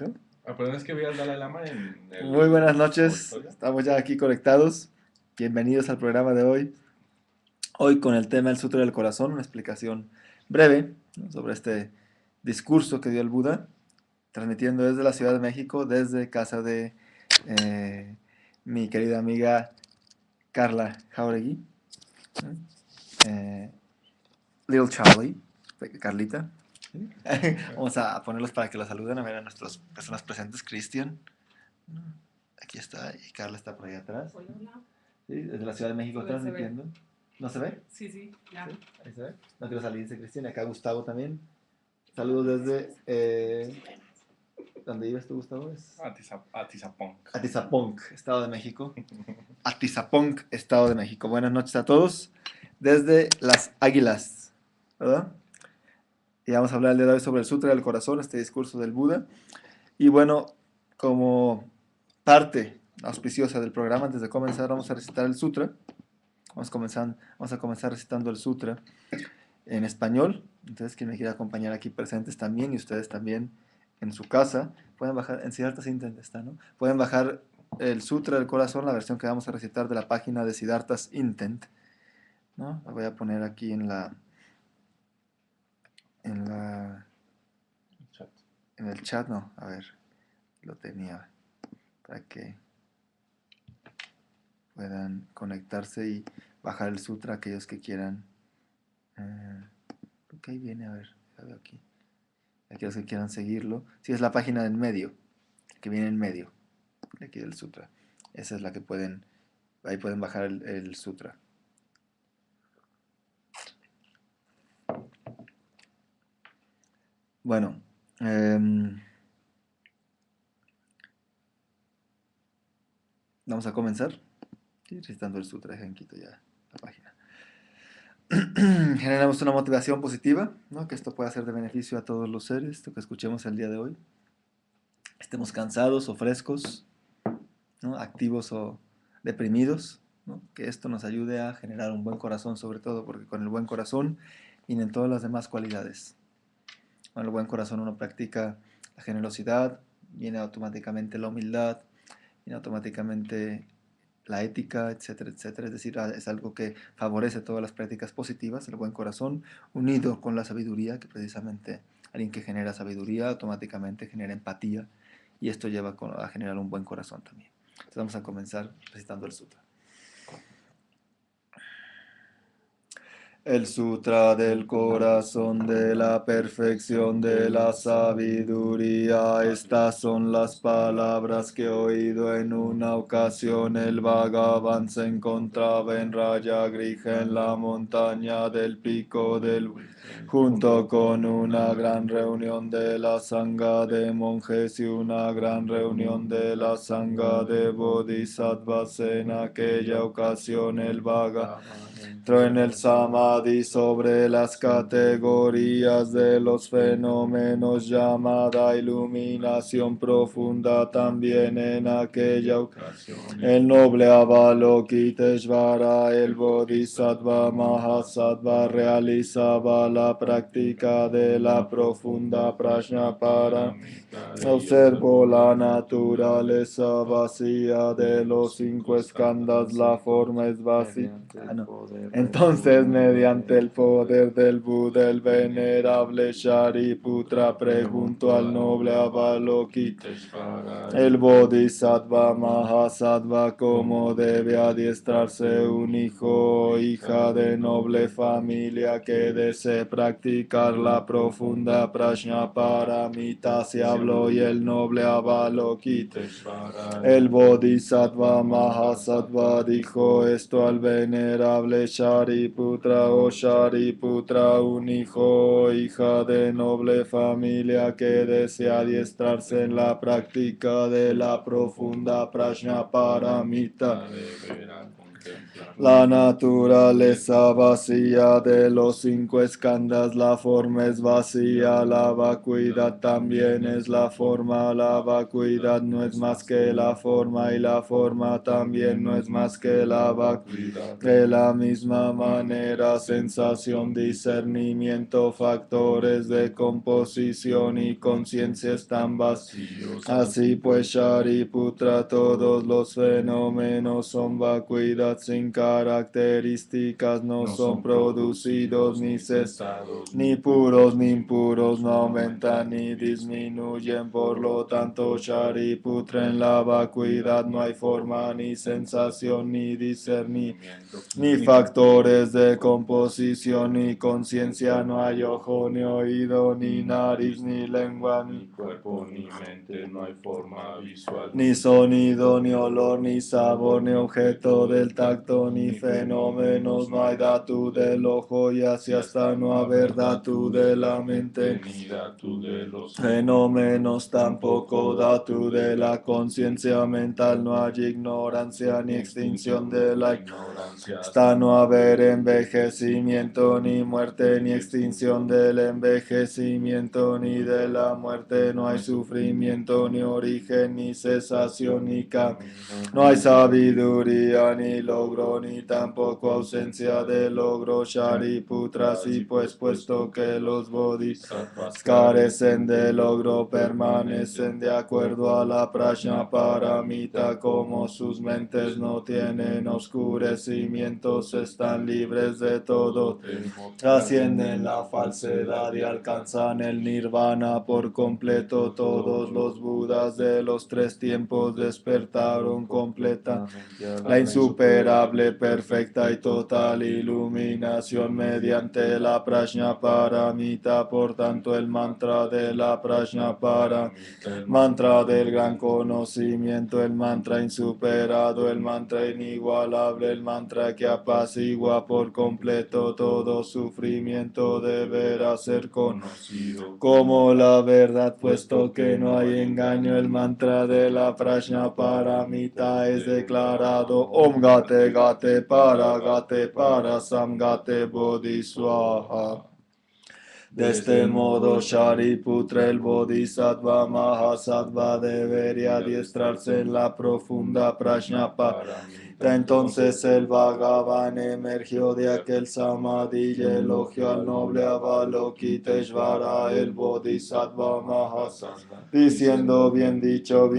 ¿no? Pero es que vi al Dalai Lama en Muy buenas el noches, auditorio. estamos ya aquí conectados. Bienvenidos al programa de hoy. Hoy con el tema El Sutra del Corazón, una explicación breve, ¿no?, sobre este discurso que dio el Buda, transmitiendo desde la Ciudad de México, desde casa de eh, mi querida amiga Carla Jauregui, ¿no? Eh, Little Charlie, Carlita. ¿Sí? Vamos a ponerlos para que los saluden, a ver a nuestras personas presentes. Cristian, aquí está, y Carla está por ahí atrás. Hola, hola. Sí, desde la Ciudad de México A ver, se ve. transmitiendo. ¿No se ve? Sí, sí, ya. ¿Sí? Ahí se ve. No quiero salir, dice Cristian. Acá Gustavo también. Saludos desde... ¿dónde vives tú, Gustavo? Es Atizapunk. Atizapunk, Estado de México. Atizapunk, Estado de México. Buenas noches a todos. Desde Las Águilas, ¿verdad? Y vamos a hablar el día de hoy sobre el Sutra del Corazón, este discurso del Buda. Y bueno, como parte auspiciosa del programa, antes de comenzar, vamos a recitar el Sutra. Vamos a comenzar recitando el Sutra en español. Entonces, quien me quiera acompañar aquí presentes también, y ustedes también en su casa, pueden bajar, en Siddhartha Intent está, ¿no? Pueden bajar el Sutra del Corazón, la versión que vamos a recitar de la página de Siddhartha's Intent, ¿no? La voy a poner aquí en la, Chat. en el chat, no, a ver, lo tenía para que puedan conectarse y bajar el Sutra aquellos que quieran. Ok, viene, a ver, ya veo aquí. Aquellos que quieran seguirlo. Sí, es la página del medio, que viene en medio, de aquí del sutra. Esa es la que pueden, ahí pueden bajar el sutra. Bueno, vamos a comenzar. Sí, recitando el sutra, dejen quito ya la página. Generamos una motivación positiva, ¿no? Que esto pueda ser de beneficio a todos los seres, esto que escuchemos el día de hoy. Estemos cansados o frescos, ¿no? Activos o deprimidos, ¿no? Que esto nos ayude a generar un buen corazón, sobre todo, porque con el buen corazón vienen todas las demás cualidades. Con el buen corazón uno practica la generosidad, viene automáticamente la humildad, viene automáticamente la ética, etcétera, etcétera. Es decir, es algo que favorece todas las prácticas positivas, el buen corazón, unido con la sabiduría, que precisamente alguien que genera sabiduría automáticamente genera empatía, y esto lleva a generar un buen corazón también. Entonces vamos a comenzar recitando el sutra. El Sutra del Corazón de la Perfección de la Sabiduría. Estas son las palabras que he oído en una ocasión. El Bhagavan se encontraba en Rayagrija, en la montaña del pico del junto con una gran reunión de la sangha de monjes y una gran reunión de la sangha de bodhisattvas. En aquella ocasión el Bhagavan entró en el Samadhi sobre las categorías de los fenómenos llamada iluminación profunda. También en aquella ocasión el noble Avalokiteshvara, el Bodhisattva Mahasattva, realizaba la práctica de la profunda prajna. Observó la naturaleza vacía de los cinco skandhas, la forma es vacía. Entonces, mediante el poder del Buda, el venerable Shariputra preguntó al noble Avalokiteshvara, el Bodhisattva Mahasattva, cómo debe adiestrarse un hijo o hija de noble familia que desee practicar la profunda prajna paramita. Se habló y el noble Avalokiteshvara, el Bodhisattva Mahasattva, dijo esto al venerable Shariputra: oh Shariputra, un hijo o hija de noble familia que desea adiestrarse en la práctica de la profunda prajna paramita contemplar La naturaleza vacía de los 5 skandhas, la forma es vacía, la vacuidad también es la forma, la vacuidad no es más que la forma y la forma también no es más que la vacuidad. De la misma manera, sensación, discernimiento, factores de composición y conciencia están vacíos. Así pues, Shariputra, todos los fenómenos son vacuidad sin características, no son producidos ni cesados, ni puros ni impuros, no aumentan ni disminuyen. Por lo tanto, Shariputra, en la vacuidad no hay forma, ni sensación, ni discernimiento, ni factores de composición, ni conciencia, no hay ojo, ni oído, ni nariz, ni lengua, ni cuerpo, ni mente, no hay forma visual, ni sonido, ni olor, ni sabor, ni objeto del tacto, ni fenómenos, no hay datu del ojo, y así hasta no haber datu de la mente, ni datu de los fenómenos, tampoco datu de la conciencia mental, no hay ignorancia ni extinción de la ignorancia, hasta no haber envejecimiento, ni muerte, ni extinción del envejecimiento, ni de la muerte, no hay sufrimiento, ni origen, ni cesación, ni camino, no hay sabiduría, ni logro, ni tampoco ausencia de logro. Shariputra, y pues puesto que los bodhisattvas carecen de logro, permanecen de acuerdo a la prajnaparamita, como sus mentes no tienen oscurecimientos, están libres de todo, trascienden la falsedad y alcanzan el nirvana por completo. Todos los budas de los 3 tiempos despertaron completamente la insuperable, perfecta y total iluminación mediante la prajnaparamita. Por tanto, el mantra de la prajnaparamita, el mantra del gran conocimiento, el mantra insuperado, el mantra inigualable, el mantra que apacigua por completo todo sufrimiento, deberá ser conocido como la verdad, puesto que no hay engaño. El mantra de la prajnaparamita es declarado Om Gate Gate para Samgate Bodhiswaha. De este modo, Shariputra, el Bodhisattva Mahasattva, debería adiestrarse en la profunda prajnaparamita. Entonces el Bhagavan emergió de aquel samadhi y elogió al noble Avalokiteshvara, el Bodhisattva Mahasattva, diciendo: bien dicho,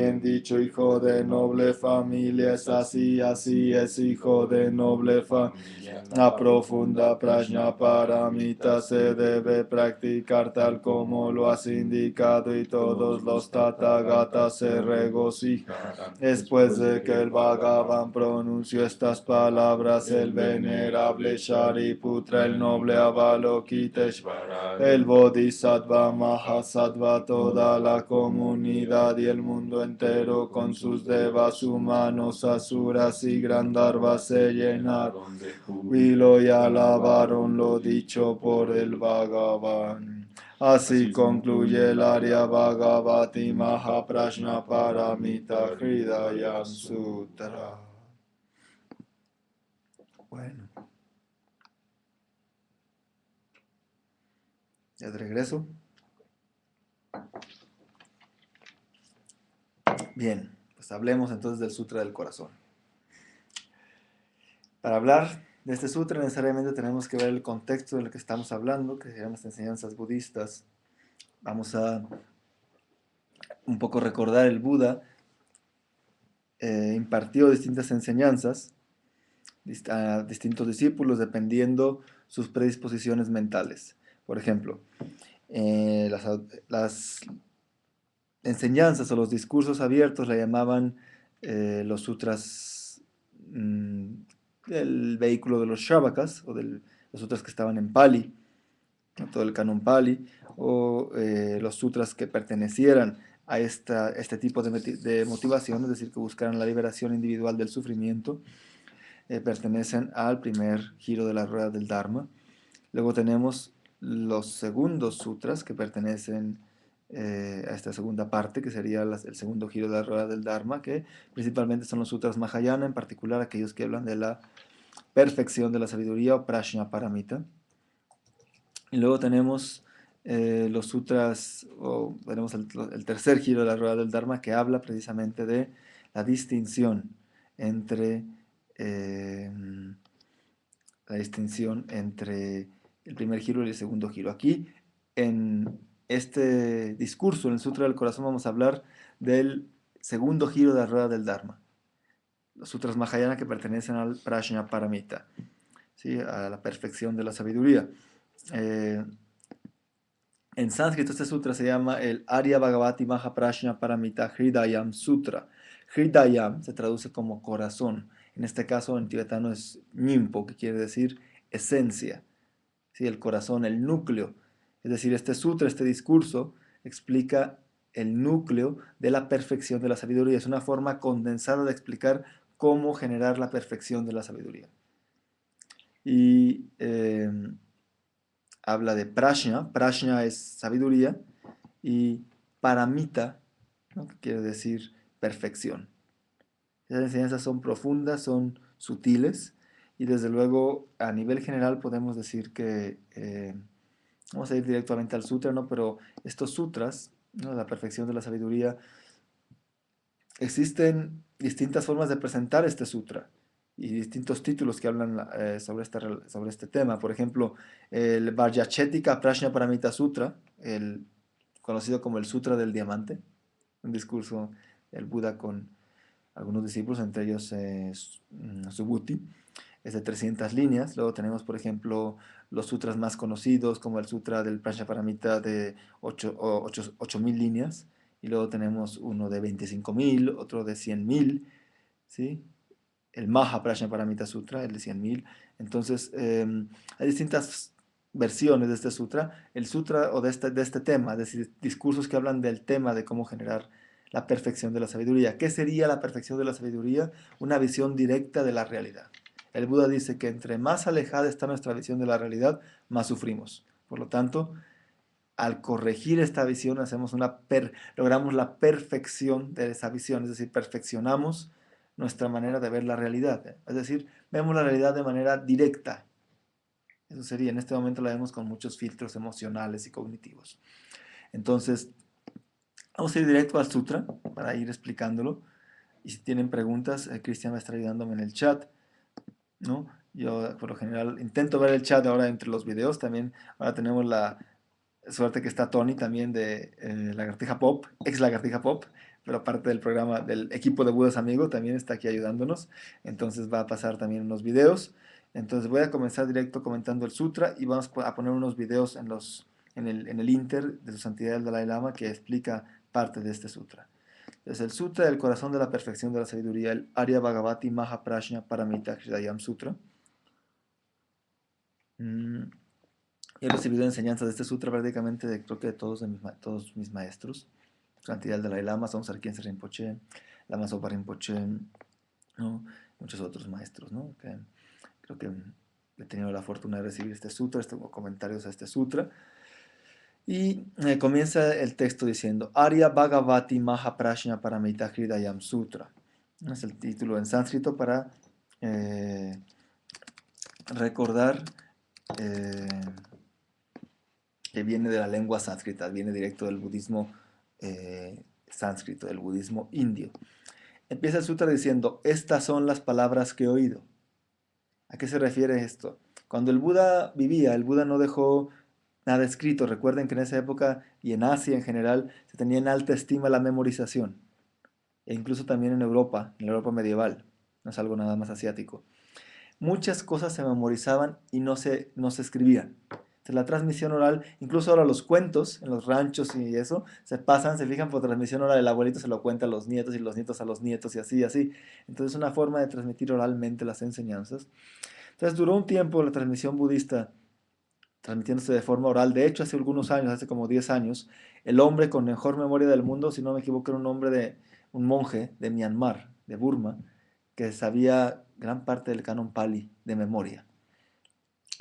hijo de noble familia, es así, así es, hijo de noble familia. La profunda prajnaparamita se debe practicar tal como lo has indicado, y todos los tathagatas se regocijarán. Después de que el Bhagavan pronunció estas palabras, el venerable Shariputra, el noble Avalokiteshvara, el Bodhisattva Mahasattva, toda la comunidad y el mundo entero con sus devas humanos, asuras y gandharvas se llenaron de júbilo y alabaron lo dicho por el Bhagavan. Así concluye el Arya Bhagavati Mahaprajnaparamita Hridayam Sutra. Bueno, ya de regreso. Bien, pues hablemos entonces del Sutra del Corazón. Para hablar de este sutra necesariamente tenemos que ver el contexto del que estamos hablando, que serían las enseñanzas budistas. Vamos a un poco recordar el Buda impartió distintas enseñanzas a distintos discípulos dependiendo sus predisposiciones mentales. Por ejemplo, las enseñanzas o los discursos abiertos le llamaban los sutras del vehículo de los Shravakas, o los sutras que estaban en Pali, ¿no? Todo el canon Pali, o los sutras que pertenecieran a este tipo de motivación, es decir, que buscaran la liberación individual del sufrimiento, pertenecen al primer giro de la rueda del Dharma. Luego tenemos los segundos sutras, que pertenecen a esta segunda parte, que sería el segundo giro de la rueda del Dharma, que principalmente son los sutras Mahayana, en particular aquellos que hablan de la perfección de la sabiduría o Prajnaparamita. Y luego tenemos los sutras, o tenemos el tercer giro de la rueda del Dharma, que habla precisamente de la distinción entre eh, el primer giro y el segundo giro. Aquí, en este discurso, en el Sutra del Corazón, vamos a hablar del segundo giro de la rueda del Dharma. Los sutras Mahayana que pertenecen al Prajnaparamita, ¿sí? A la perfección de la sabiduría. Eh, en sánscrito este sutra se llama el Arya Bhagavati Mahaprajna Paramita Hridayam Sutra. Hridayam se traduce como corazón. En este caso en tibetano es Nyingpo, que quiere decir esencia, ¿sí? El corazón, el núcleo. Es decir, este sutra, este discurso, explica el núcleo de la perfección de la sabiduría. Es una forma condensada de explicar cómo generar la perfección de la sabiduría. Y habla de prajna. Prajna es sabiduría. Y paramita, ¿no? Que quiere decir perfección. Esas enseñanzas son profundas, son sutiles. Y desde luego, a nivel general, podemos decir que vamos a ir directamente al sutra, ¿no? Pero estos sutras, ¿no? La perfección de la sabiduría, existen distintas formas de presentar este sutra y distintos títulos que hablan sobre este tema. Por ejemplo, el Vajrachatika Prajnaparamita Sutra, el conocido como el Sutra del Diamante, un discurso del Buda con algunos discípulos, entre ellos Subhuti, es de 300 líneas. Luego tenemos, por ejemplo, los sutras más conocidos, como el Sutra del Prajnaparamita de 8.000 líneas. Y luego tenemos uno de 25.000, otro de 100.000, ¿sí? El Maha Prajnaparamita Sutra, el de 100.000. Entonces, hay distintas versiones de este sutra. El sutra o de este tema, es decir, discursos que hablan del tema de cómo generar la perfección de la sabiduría. ¿Qué sería la perfección de la sabiduría? Una visión directa de la realidad. El Buda dice que entre más alejada está nuestra visión de la realidad, más sufrimos. Por lo tanto, al corregir esta visión, logramos la perfección de esa visión, es decir, perfeccionamos nuestra manera de ver la realidad. Es decir, vemos la realidad de manera directa. Eso sería, en este momento la vemos con muchos filtros emocionales y cognitivos. Entonces, vamos a ir directo al sutra para ir explicándolo. Y si tienen preguntas, Cristian va a estar ayudándome en el chat, ¿no? Yo, por lo general, intento ver el chat ahora entre los videos. También ahora tenemos la suerte que está Tony también de Lagartija Pop, ex Lagartija Pop, pero aparte del programa, del equipo de Budas Amigo, también está aquí ayudándonos. Entonces va a pasar también unos videos. Entonces voy a comenzar directo comentando el sutra y vamos a poner unos videos en el Inter de su santidad el Dalai Lama que explica parte de este sutra. Es el Sutra del Corazón de la Perfección de la Sabiduría, el Arya Bhagavati Mahaprajna Paramita Hridayam Sutra. He recibido enseñanzas de este sutra prácticamente creo que de todos mis maestros. Santidad del Dalai Lama, Somsar Khyentse Rinpoche, Lama Zopa Rinpoche, ¿no? Muchos otros maestros, ¿no? Que creo que he tenido la fortuna de recibir este sutra, comentarios a este sutra. Y comienza el texto diciendo Arya Bhagavati Mahaprajna Paramita Hridayam Sutra. Es el título en sánscrito para recordar que viene de la lengua sánscrita, viene directo del budismo sánscrito, del budismo indio. Empieza el sutra diciendo, estas son las palabras que he oído. ¿A qué se refiere esto? Cuando el Buda vivía, el Buda no dejó nada escrito. Recuerden que en esa época y en Asia en general se tenía en alta estima la memorización. E incluso también en la Europa medieval. No es algo nada más asiático. Muchas cosas se memorizaban y no se escribían. La transmisión oral, incluso ahora los cuentos en los ranchos y eso, se fijan por transmisión oral, el abuelito se lo cuenta a los nietos y los nietos a los nietos y así y así. Entonces es una forma de transmitir oralmente las enseñanzas. Entonces duró un tiempo la transmisión budista transmitiéndose de forma oral. De hecho, hace algunos años, hace como 10 años, el hombre con mejor memoria del mundo, si no me equivoco, era un monje de Myanmar, de Burma, que sabía gran parte del canon Pali de memoria.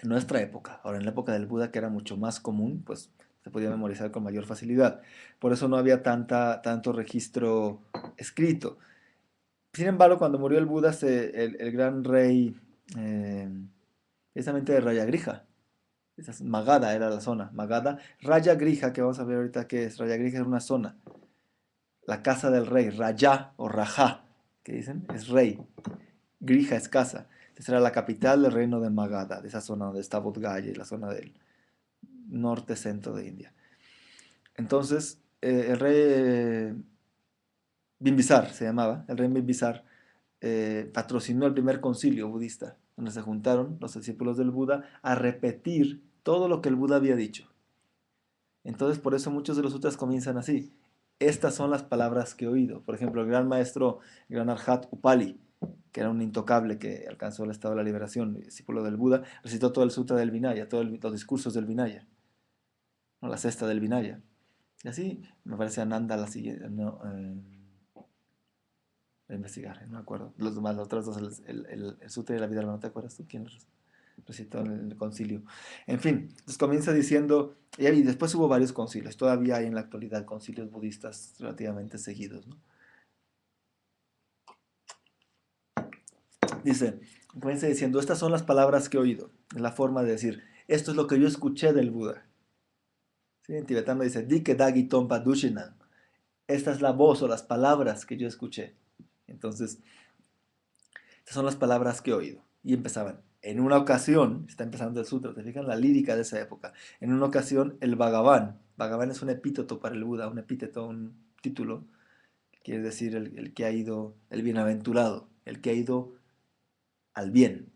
En nuestra época, ahora en la época del Buda, que era mucho más común, pues se podía memorizar con mayor facilidad. Por eso no había tanto registro escrito. Sin embargo, cuando murió el Buda, el gran rey, eh, precisamente de Rayagrija, Magadha era la zona, Magadha, Rayagrija, que vamos a ver ahorita qué es, Rayagrija era una zona, la casa del rey, Raya o Raja, que dicen, es rey, Grija es casa. Entonces era la capital del reino de Magadha, de esa zona donde está Bodh Gaya, la zona del norte-centro de India. Entonces, el rey Bimbisar se llamaba, el rey Bimbisar patrocinó el primer concilio budista, donde se juntaron los discípulos del Buda a repetir todo lo que el Buda había dicho. Entonces, por eso muchos de los sutras comienzan así. Estas son las palabras que he oído. Por ejemplo, el gran maestro, el gran Arhat Upali, que era un intocable que alcanzó el estado de la liberación, discípulo del Buda, recitó todo el sutra del Vinaya, todos los discursos del Vinaya, ¿no? La cesta del Vinaya. Y así, me parece Ananda la siguiente, no, a investigar, no me acuerdo. Los demás, los otros dos, el Sutra de la Vida, ¿no te acuerdas tú quién recitó en el concilio? En fin, entonces comienza diciendo, y después hubo varios concilios, todavía hay en la actualidad concilios budistas relativamente seguidos, ¿no? Dice, comienza diciendo, estas son las palabras que he oído, es la forma de decir, esto es lo que yo escuché del Buda. ¿Sí? En tibetano dice, Dike Dagi Tompa Dushinan. Esta es la voz o las palabras que yo escuché. Entonces, estas son las palabras que he oído. Y empezaban. En una ocasión, está empezando el sutra, te fijan la lírica de esa época. En una ocasión, el Bhagavan es un epíteto para el Buda, un epíteto, un título, quiere decir el que ha ido, el bienaventurado, el que ha ido al bien.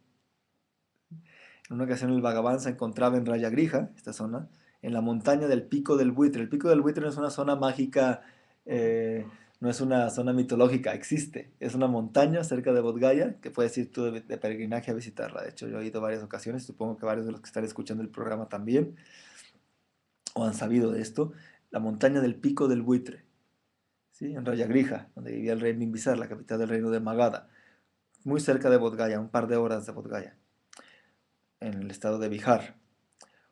En una ocasión, el Bhagavan se encontraba en Rayagrija, esta zona, en la montaña del Pico del Buitre. El Pico del Buitre no es una zona mágica, no es una zona mitológica, existe. Es una montaña cerca de Bodh Gaya que puedes ir tú de peregrinaje a visitarla. De hecho, yo he ido varias ocasiones, supongo que varios de los que están escuchando el programa también, o han sabido de esto. La montaña del Pico del Buitre, ¿sí? En Rayagrija, donde vivía el rey Bimbisar, la capital del reino de Magadha, muy cerca de Bodh Gaya, un par de horas de Bodh Gaya, en el estado de Bihar,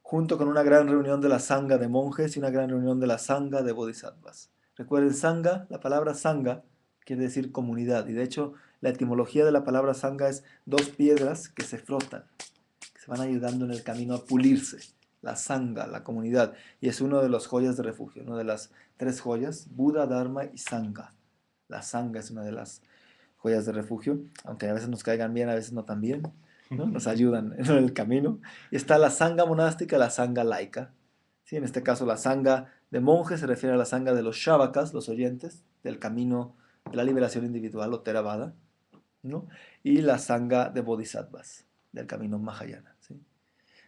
junto con una gran reunión de la Sangha de monjes y una gran reunión de la Sangha de bodhisattvas. Recuerden, Sangha, la palabra Sangha quiere decir comunidad, y de hecho la etimología de la palabra Sangha es dos piedras que se frotan, que se van ayudando en el camino a pulirse. La Sangha, la comunidad, y es uno de los joyas de refugio, una de las tres joyas, Buda, Dharma y Sangha. La Sangha es una de las joyas de refugio, aunque a veces nos caigan bien, a veces no tan bien, ¿no? Nos ayudan en el camino. Y está la sangha monástica, la sangha laica. ¿Sí? En este caso, la sangha de monjes se refiere a la sangha de los shavakas, los oyentes del camino de la liberación individual o Theravada, ¿no? Y la sangha de bodhisattvas, del camino Mahayana. ¿Sí?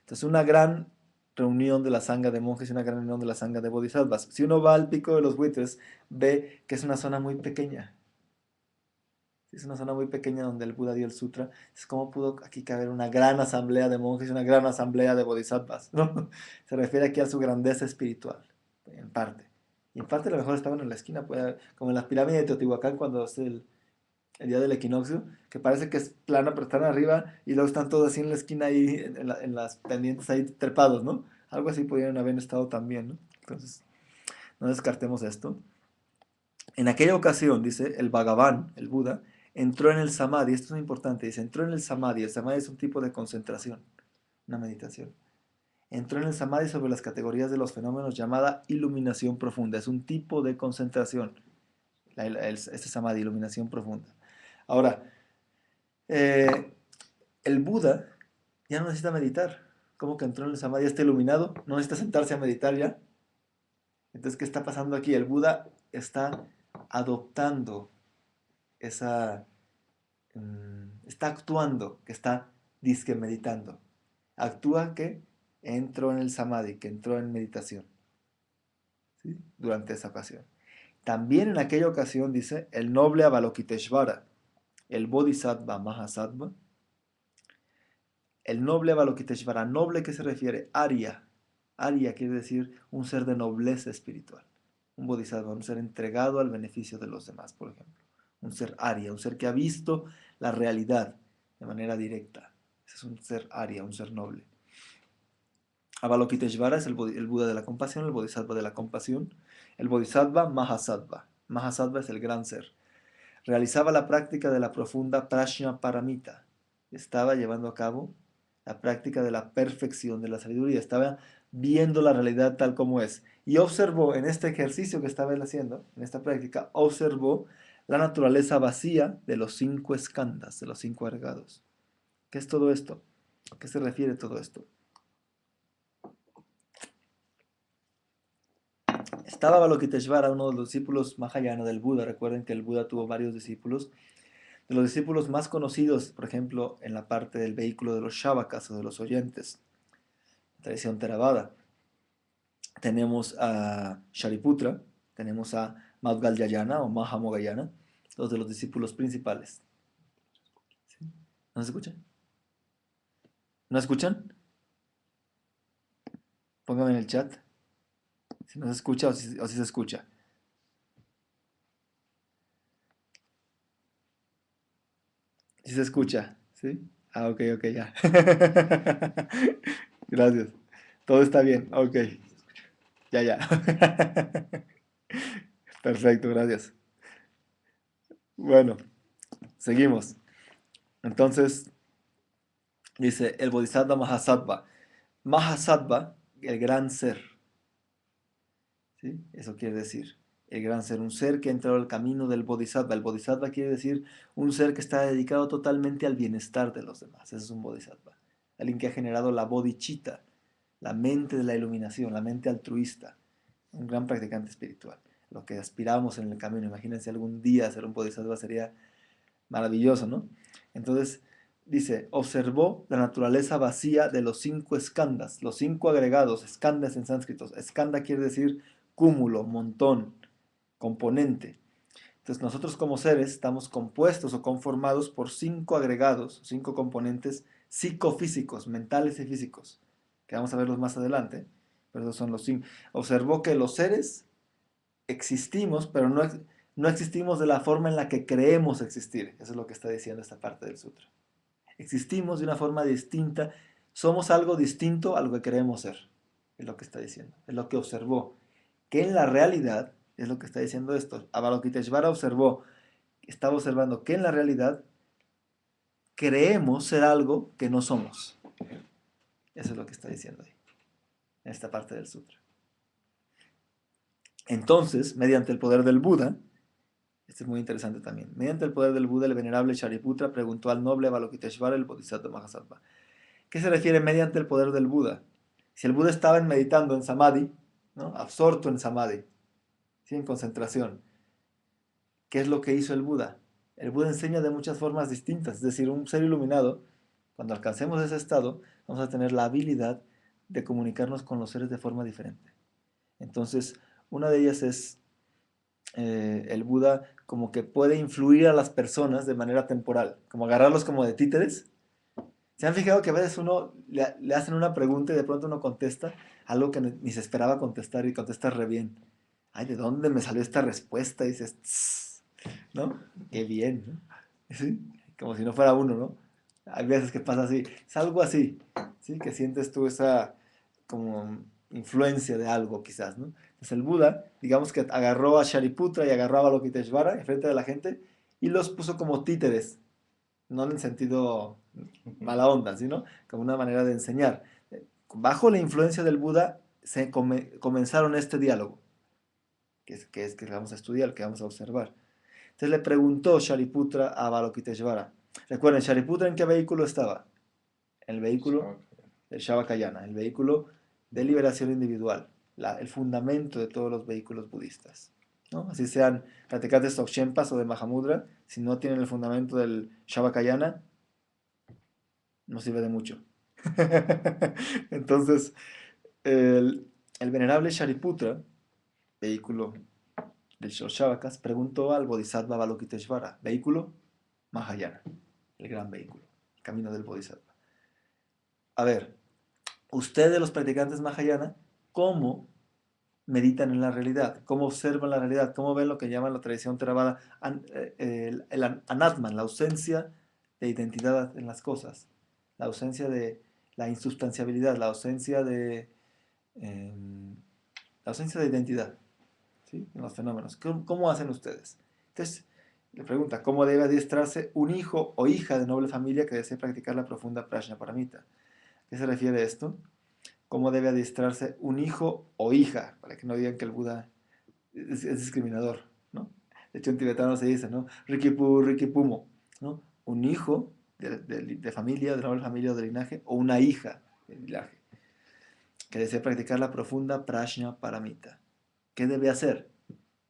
Entonces, una gran reunión de la sangha de monjes y una gran reunión de la sangha de bodhisattvas. Si uno va al Pico de los Buitres, ve que es una zona muy pequeña. Es una zona muy pequeña donde el Buda dio el sutra. Es como pudo aquí caber una gran asamblea de monjes y una gran asamblea de bodhisattvas, ¿no? Se refiere aquí a su grandeza espiritual, en parte. Y en parte a lo mejor estaban en la esquina, pues, como en las pirámides de Teotihuacán cuando es el día del equinoccio, que parece que es plana, pero están arriba y luego están todos así en la esquina ahí, en las pendientes ahí trepados, ¿no? Algo así pudieron haber estado también, ¿no? Entonces, no descartemos esto. En aquella ocasión, dice, el Bhagavan, el Buda, entró en el Samadhi. Esto es muy importante. Dice, entró en el Samadhi. El Samadhi es un tipo de concentración, una meditación. Entró en el Samadhi sobre las categorías de los fenómenos llamada iluminación profunda. Es un tipo de concentración, este Samadhi, iluminación profunda. Ahora, eh, el Buda ya no necesita meditar. ¿Cómo que entró en el Samadhi? Ya está iluminado. No necesita sentarse a meditar ya. Entonces, ¿qué está pasando aquí? El Buda está adoptando esa está actuando, que está disque meditando. Actúa que entró en el samadhi, que entró en meditación, ¿sí? Durante esa ocasión. También en aquella ocasión, dice, el noble Avalokiteshvara, el Bodhisattva Mahasattva, el noble Avalokiteshvara, noble que se refiere, Arya. Arya quiere decir un ser de nobleza espiritual. Un Bodhisattva, un ser entregado al beneficio de los demás, por ejemplo. Un ser Arya, un ser que ha visto la realidad de manera directa. Ese es un ser Arya, un ser noble. Avalokiteshvara es el Buda de la compasión, el Bodhisattva de la compasión. El Bodhisattva Mahasattva. Mahasattva es el gran ser. Realizaba la práctica de la profunda Prajna Paramita. Estaba llevando a cabo la práctica de la perfección de la sabiduría. Estaba viendo la realidad tal como es. Y observó en este ejercicio que estaba él haciendo, en esta práctica, observó la naturaleza vacía de los 5 skandhas, de los 5 agregados. ¿Qué es todo esto? ¿A qué se refiere todo esto? Estaba Avalokiteshvara, uno de los discípulos Mahayana del Buda. Recuerden que el Buda tuvo varios discípulos. De los discípulos más conocidos, por ejemplo, en la parte del vehículo de los Shavakas o de los oyentes, tradición Theravada, tenemos a Shariputra, tenemos a Madhgalyayana o Mahamogayana, dos de los discípulos principales. ¿Sí? ¿No se escuchan? ¿No escuchan? Pónganme en el chat si no se escucha o si se escucha. Si se escucha, ¿sí? Ah, ok, ok, ya. Gracias. Todo está bien, ok. Ya, ya. Perfecto, gracias. Bueno, seguimos. Entonces, dice el Bodhisattva Mahasattva. Mahasattva, el gran ser. ¿Sí? Eso quiere decir el gran ser, un ser que ha entrado al camino del Bodhisattva. El Bodhisattva quiere decir un ser que está dedicado totalmente al bienestar de los demás. Ese es un Bodhisattva. Alguien que ha generado la bodhicitta, la mente de la iluminación, la mente altruista. Un gran practicante espiritual. Lo que aspiramos en el camino. Imagínense algún día ser un Bodhisattva, sería maravilloso, ¿no? Entonces, dice, observó la naturaleza vacía de los 5 skandhas, los 5 agregados, skandhas en sánscrito. Skandha quiere decir cúmulo, montón, componente. Entonces, nosotros como seres estamos compuestos o conformados por 5 agregados, 5 componentes psicofísicos, mentales y físicos, que vamos a verlos más adelante, pero esos son los 5. Observó que los seres existimos, pero no existimos de la forma en la que creemos existir. Eso es lo que está diciendo esta parte del sutra. Existimos de una forma distinta, somos algo distinto a lo que creemos ser. Es lo que está diciendo, es lo que observó. Que en la realidad, es lo que está diciendo esto, Avalokiteshvara observó, estaba observando que en la realidad creemos ser algo que no somos. Eso es lo que está diciendo ahí, en esta parte del sutra. Entonces, mediante el poder del Buda, este es muy interesante también. Mediante el poder del Buda, el venerable Shariputra preguntó al noble Avalokiteshvara, el Bodhisattva Mahasattva. ¿Qué se refiere mediante el poder del Buda? Si el Buda estaba meditando en Samadhi, ¿no? Absorto en Samadhi, ¿sí? En concentración, ¿qué es lo que hizo el Buda? El Buda enseña de muchas formas distintas. Es decir, un ser iluminado, cuando alcancemos ese estado, vamos a tener la habilidad de comunicarnos con los seres de forma diferente. Entonces, una de ellas es el Buda como que puede influir a las personas de manera temporal, como agarrarlos como de títeres. ¿Se han fijado que a veces uno le hacen una pregunta y de pronto uno contesta algo que ni se esperaba contestar y contesta re bien? Ay, ¿de dónde me salió esta respuesta? Y dices, "Tss", ¿no? Qué bien, ¿no? ¿Sí? Como si no fuera uno, ¿no? Hay veces que pasa así. Es algo así, ¿sí? Que sientes tú esa como influencia de algo quizás, ¿no? Entonces el Buda, digamos que agarró a Shariputra y agarró a Avalokiteshvara enfrente de la gente y los puso como títeres, no en el sentido mala onda, sino como una manera de enseñar. Bajo la influencia del Buda se comenzaron este diálogo, que vamos a estudiar, que vamos a observar. Entonces le preguntó Shariputra a Avalokiteshvara. Recuerden, Shariputra, ¿en qué vehículo estaba? En el vehículo del Shavakayana, el vehículo de liberación individual, el fundamento de todos los vehículos budistas, ¿no? Así sean practicantes Tsongkhenpas o de Mahamudra, si no tienen el fundamento del Shavakayana, no sirve de mucho. Entonces, el venerable Shariputra, vehículo del Shavakas, preguntó al Bodhisattva Avalokiteshvara, vehículo Mahayana, el gran vehículo, el camino del Bodhisattva. A ver, ustedes los practicantes Mahayana, ¿cómo meditan en la realidad? ¿Cómo observan la realidad? ¿Cómo ven lo que llaman la tradición Theravada el anatman, la ausencia de identidad en las cosas? La ausencia de la insubstanciabilidad, eh, la ausencia de identidad, ¿sí? En los fenómenos. ¿Cómo hacen ustedes? Entonces, le pregunta, ¿cómo debe adiestrarse un hijo o hija de noble familia que desee practicar la profunda prajna paramita? ¿A qué se refiere esto? ¿Cómo debe adiestrarse un hijo o hija? Para que no digan que el Buda es discriminador, ¿no? De hecho, en tibetano se dice, ¿no? Rikipu, Rikipumo, ¿no? Un hijo de familia, de noble familia o de linaje, o una hija de linaje, que desea practicar la profunda prajna paramita. ¿Qué debe hacer?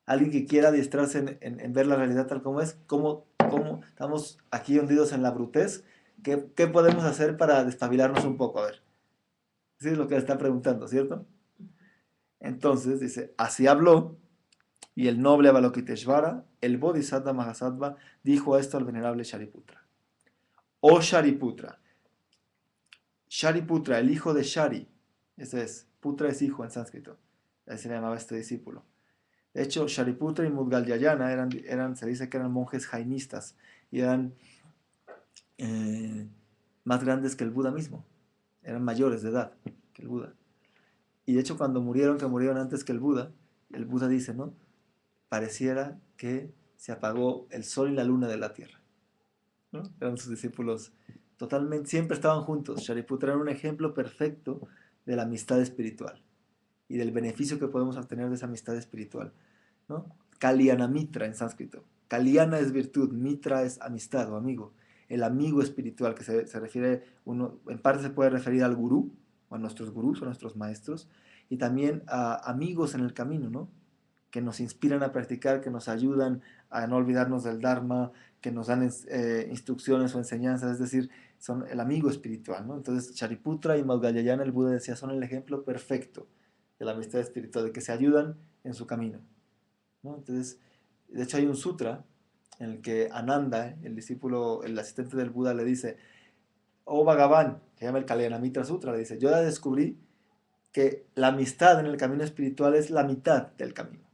Alguien que quiera adiestrarse en ver la realidad tal como es, ¿cómo estamos aquí hundidos en la brutez? ¿Qué podemos hacer para despabilarnos un poco? A ver, eso es lo que le está preguntando, ¿cierto? Entonces dice, así habló, y el noble Avalokiteshvara, el Bodhisattva Mahasattva, dijo esto al venerable Shariputra. Oh Shariputra, Shariputra, el hijo de Shari, ese es, Putra es hijo en sánscrito, así se le llamaba este discípulo. De hecho, Shariputra y Mudgalyayana se dice que eran monjes jainistas y eran eh, más grandes que el Buda mismo, eran mayores de edad que el Buda. Y de hecho, cuando murieron, que murieron antes que el Buda dice, ¿no? Pareciera que se apagó el sol y la luna de la tierra, ¿no? Eran sus discípulos totalmente, siempre estaban juntos. Shariputra era un ejemplo perfecto de la amistad espiritual y del beneficio que podemos obtener de esa amistad espiritual, ¿no? Kalyana Mitra en sánscrito. Kalyana es virtud, Mitra es amistad o amigo. El amigo espiritual, que se refiere, uno, en parte se puede referir al gurú, o a nuestros gurús, o a nuestros maestros, y también a amigos en el camino, ¿no? Que nos inspiran a practicar, que nos ayudan a no olvidarnos del Dharma, que nos dan instrucciones o enseñanzas, es decir, son el amigo espiritual, ¿no? Entonces, Shariputra y Maudgalyayana, el Buda decía, son el ejemplo perfecto de la amistad espiritual, de que se ayudan en su camino, ¿no? Entonces, de hecho hay un sutra en el que Ananda, el discípulo, el asistente del Buda, le dice, oh Bhagavan, que se llama el Kalyanamitra Sutra, le dice, yo ya descubrí que la amistad en el camino espiritual es la mitad del camino.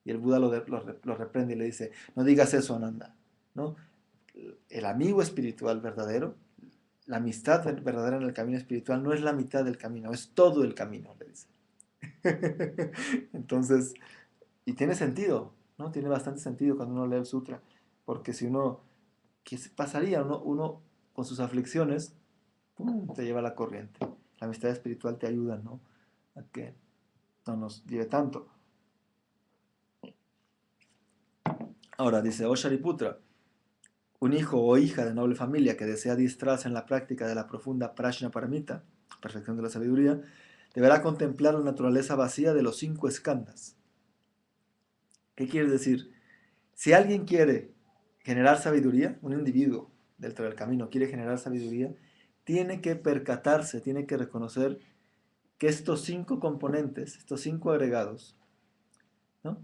Y el Buda lo reprende y le dice, no digas eso, Ananda, ¿no? El amigo espiritual verdadero, la amistad verdadera en el camino espiritual no es la mitad del camino, es todo el camino, le dice. Entonces, y tiene sentido, ¿no? Tiene bastante sentido cuando uno lee el sutra, porque si uno, ¿qué pasaría? Uno con sus aflicciones, ¡pum!, te lleva a la corriente. La amistad espiritual te ayuda, ¿no? A que no nos lleve tanto. Ahora dice, oh Shariputra, un hijo o hija de noble familia que desea adiestrarse en la práctica de la profunda prajna paramita, perfección de la sabiduría, deberá contemplar la naturaleza vacía de los 5 skandhas. ¿Qué quiere decir? Si alguien quiere generar sabiduría, un individuo dentro del camino quiere generar sabiduría, tiene que percatarse, tiene que reconocer que estos 5 componentes, estos 5 agregados, ¿no?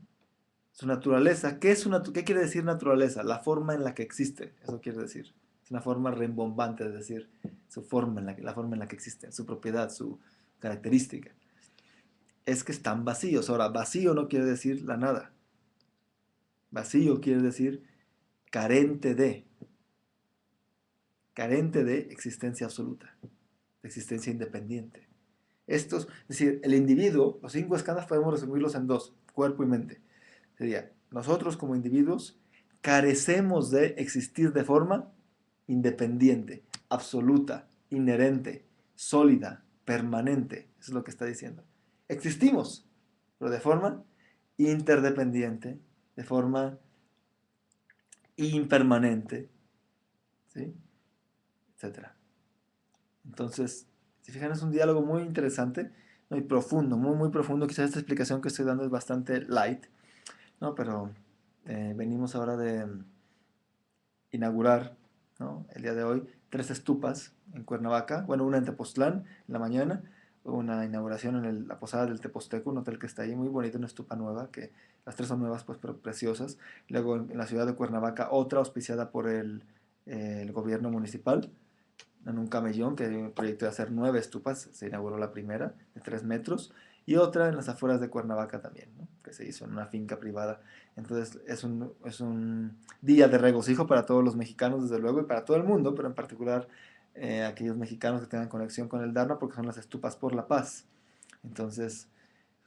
Su naturaleza, ¿qué quiere decir naturaleza? La forma en la que existe, eso quiere decir. Es una forma rembombante, es decir, la forma en la que existe, su propiedad, su característica. Es que están vacíos. Ahora, vacío no quiere decir la nada. Vacío quiere decir carente de existencia absoluta, de existencia independiente. Estos, es decir, el individuo, los 5 escalas podemos resumirlos en 2, cuerpo y mente. Sería, nosotros como individuos carecemos de existir de forma independiente, absoluta, inherente, sólida, permanente. Eso es lo que está diciendo. Existimos, pero de forma interdependiente, de forma impermanente, ¿sí? Etcétera. Entonces, si fijan, es un diálogo muy interesante, muy profundo, muy profundo. Quizás esta explicación que estoy dando es bastante light, ¿no? Pero venimos ahora de inaugurar, ¿no?, el día de hoy 3 estupas en Cuernavaca. Bueno, una en Tepoztlán en la mañana, una inauguración en la posada del Teposteco, un hotel que está ahí, muy bonito, una estupa nueva, que las 3 son nuevas, pues, pero preciosas. Luego en la ciudad de Cuernavaca, otra auspiciada por el gobierno municipal, en un camellón, que hay un proyecto de hacer 9 estupas, se inauguró la primera, de 3 metros, y otra en las afueras de Cuernavaca también, ¿no?, que se hizo en una finca privada. Entonces es un día de regocijo para todos los mexicanos, desde luego, y para todo el mundo, pero en particular aquellos mexicanos que tengan conexión con el Dharma, porque son las estupas por la paz. Entonces,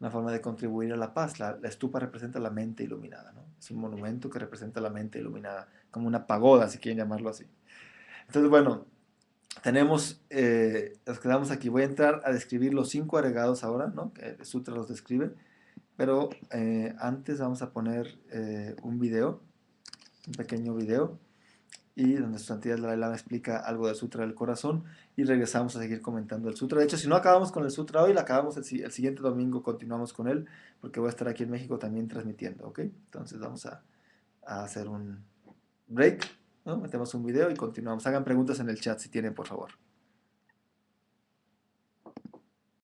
una forma de contribuir a la paz. La estupa representa la mente iluminada, ¿no? Es un monumento que representa la mente iluminada, como una pagoda, si quieren llamarlo así. Entonces, bueno, tenemos, nos quedamos aquí. Voy a entrar a describir los 5 agregados ahora, ¿no? Que el sutra los describe, pero antes vamos a poner un video, un pequeño video, y donde su santidad Dalai Lama explica algo del Sutra del Corazón y regresamos a seguir comentando el Sutra. De hecho, si no acabamos con el Sutra hoy, la acabamos el siguiente domingo, continuamos con él, porque voy a estar aquí en México también transmitiendo, ¿ok? Entonces vamos a hacer un break, ¿no? Metemos un video y continuamos. Hagan preguntas en el chat si tienen, por favor.